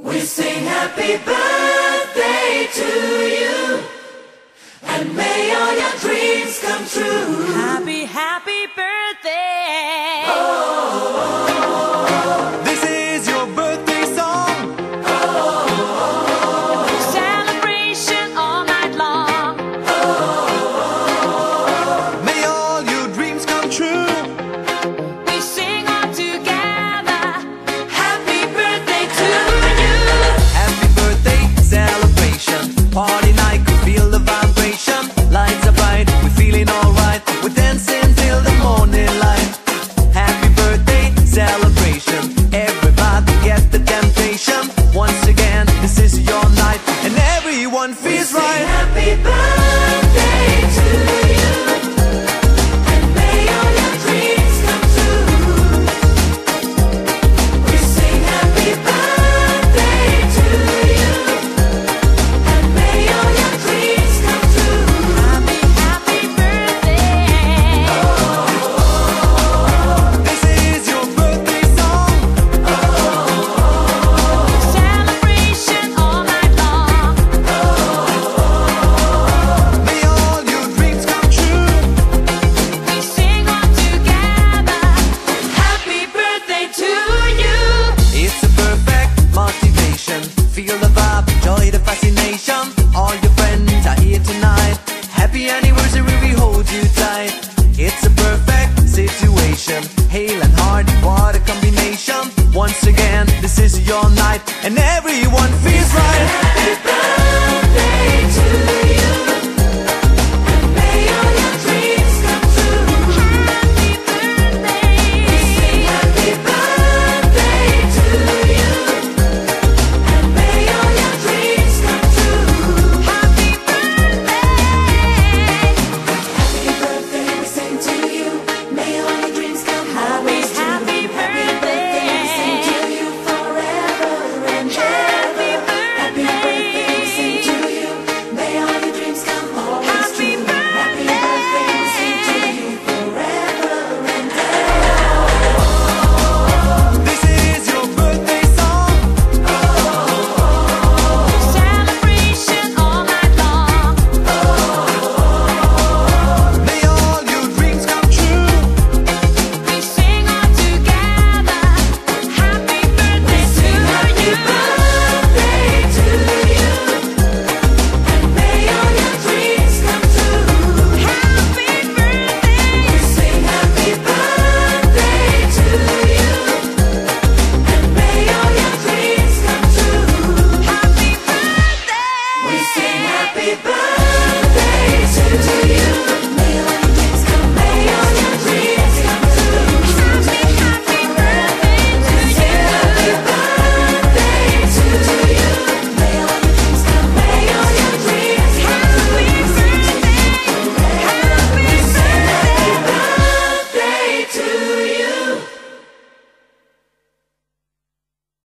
We sing happy birthday to you, and may all your dreams come true. Happy, happy birthday. This is your birthday song. Celebration all night long. May all your dreams come true. We sing all together. Happy birthday to you. Happy birthday celebration. Party night, could feel the vibration. Lights are bright, we're feeling alright. We're dancing till the morning light. Happy birthday celebration. Everybody get the temptation. Once again, this is your night, and everyone feels Sing right. happy birthday to you, and may all your dreams come true. We sing happy birthday to you, and may all your dreams come true. Happy, happy birthday. This is your birthday song. Celebration all night long. May all your dreams come true. We sing all together. Happy birthday to you. It's a perfect motivation. Feel the vibe, enjoy the fascination. All your friends are here tonight. Happy anniversary, we hold you tight. It's a perfect situation. Hale and Hearty, what a combination. Once again, this is your night, and everyone